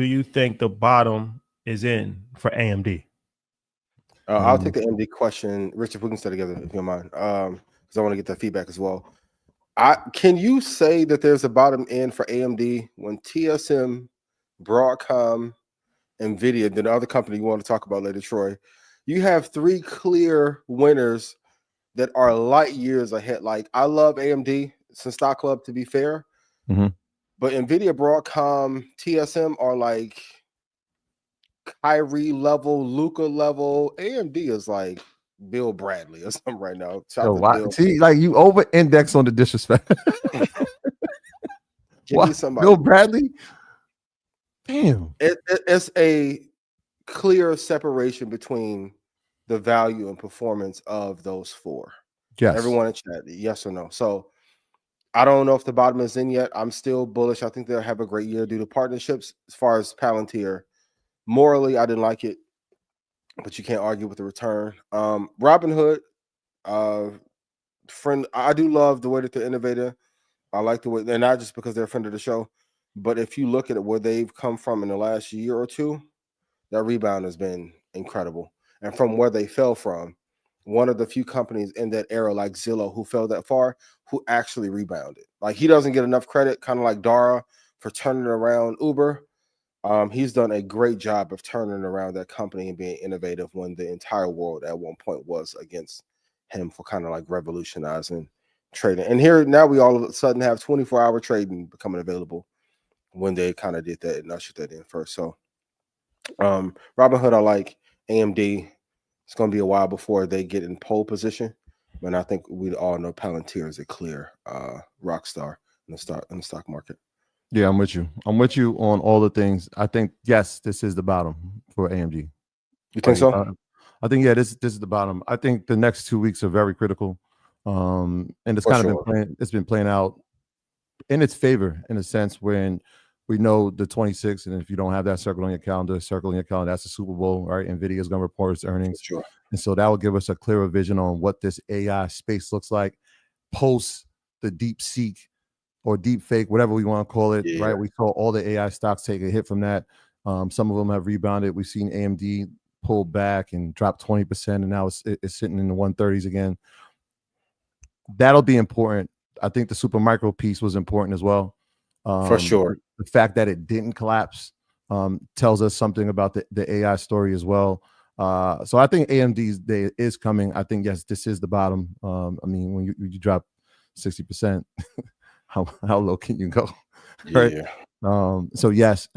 do you think the bottom is in for AMD? I'll take the AMD question. Richard, we can stay together if you don't mind, because I want to get that feedback as well. Can you say that there's a bottom end for AMD when TSM, Broadcom, Nvidia, then the other company you want to talk about later, Troy, you have three clear winners that are light years ahead. Like, I love AMD, it's a stock club to be fair, but Nvidia, Broadcom, TSM are like Kyrie level, Luca level. AMD is like Bill Bradley or something right now. See, like you over index on the disrespect. Give me somebody. Bill Bradley? Damn. It's a clear separation between the value and performance of those four. Yes. Everyone in chat, yes or no? So I don't know if the bottom is in yet. I'm still bullish. I think they'll have a great year due to partnerships. As far as Palantir, morally, I didn't like it, but you can't argue with the return. Robinhood, friend, I do love the way that they're innovative. I like the way they're not just because they're a friend of the show, but if you look at where they've come from in the last year or two, that rebound has been incredible. And from where they fell from, one of the few companies in that era, like Zillow, who fell that far, who actually rebounded. Like, he doesn't get enough credit, kind of like Dara, for turning around Uber. He's done a great job of turning around that company and being innovative when the entire world at one point was against him for kind of like revolutionizing trading. And here now we all of a sudden have 24-hour trading becoming available when they kind of did that and ushered that in first. So Robinhood, I like. AMD, it's going to be a while before they get in pole position. But I think we all know Palantir is a clear rock star in the stock market. Yeah, I'm with you. I'm with you on all the things. I think, yes, this is the bottom for AMD. You think so? I think, yeah, this is the bottom. I think the next 2 weeks are very critical. And it's been playing out in its favor in a sense when we know the 26th, and if you don't have that circle on your calendar, that's the Super Bowl, right? Nvidia is going to report its earnings. Sure. And so that will give us a clearer vision on what this AI space looks like post the deep seek or deep fake, whatever we want to call it, right? We saw all the AI stocks take a hit from that. Some of them have rebounded. We've seen AMD pull back and drop 20%, and now it's sitting in the 130s again. That'll be important. I think the super micro piece was important as well. For sure. The fact that it didn't collapse tells us something about the AI story as well. So I think AMD's day is coming. I think, yes, this is the bottom. I mean, when you drop 60%, how low can you go? Right. Yeah. So yes,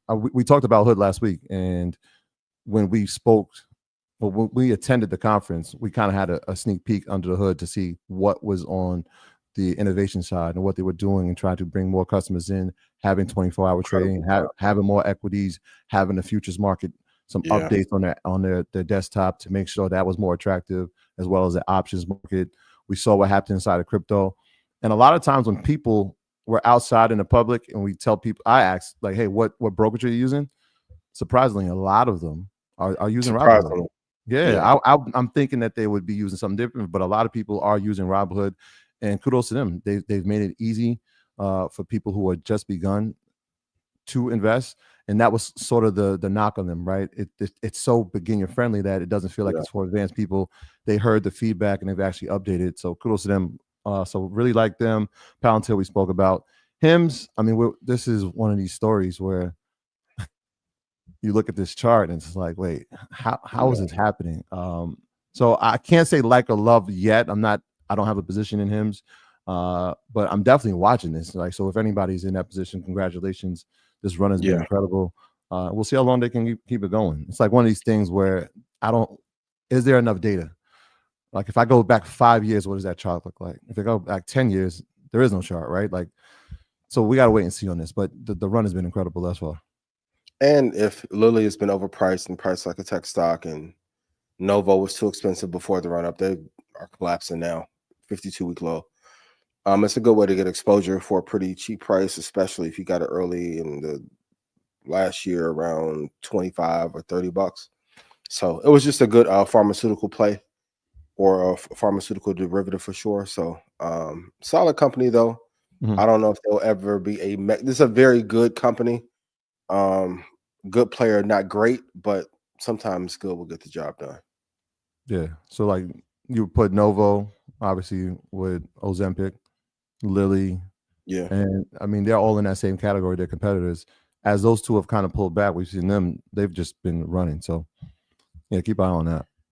we talked about Hood last week, and when we spoke, when we attended the conference, we kind of had a sneak peek under the hood to see what was on the innovation side and what they were doing and trying to bring more customers in, having 24-hour trading, having more equities, having the futures market, some updates on their desktop to make sure that was more attractive, as well as the options market. We saw what happened inside of crypto. And a lot of times when people were outside in the public and we tell people, I asked like, hey, what brokerage are you using? Surprisingly, a lot of them are using Robinhood. Yeah. I'm thinking that they would be using something different, but a lot of people are using Robinhood. And kudos to them. They've made it easy for people who are just begun to invest. And that was sort of the knock on them, right? It's so beginner friendly that it doesn't feel like it's for advanced people. They heard the feedback and they've actually updated. So kudos to them. So really like them. Palantir we spoke about. HIMS, I mean, this is one of these stories where you look at this chart and it's like, wait, how is this happening? So I can't say like or love yet. I don't have a position in HIMS, but I'm definitely watching this. Like, so if anybody's in that position, congratulations. This run has been incredible. We'll see how long they can keep it going. It's like one of these things where is there enough data? Like if I go back 5 years, what does that chart look like? If I go back 10 years, there is no chart, right? Like, so we got to wait and see on this, but the run has been incredible thus far. And if Lilly has been overpriced and priced like a tech stock and Novo was too expensive before the run up, they are collapsing now. 52-week low. It's a good way to get exposure for a pretty cheap price, especially if you got it early in the last year around 25 or 30 bucks. So it was just a good pharmaceutical play or a pharmaceutical derivative for sure. So solid company though. I don't know if they'll ever be this is a very good company. Good player, not great, but sometimes good will get the job done. Yeah. So like you put Novo, obviously with Ozempic, Lilly. Yeah. And I mean, they're all in that same category. They're competitors. As those two have kind of pulled back, we've seen them, they've just been running. So yeah, keep an eye on that.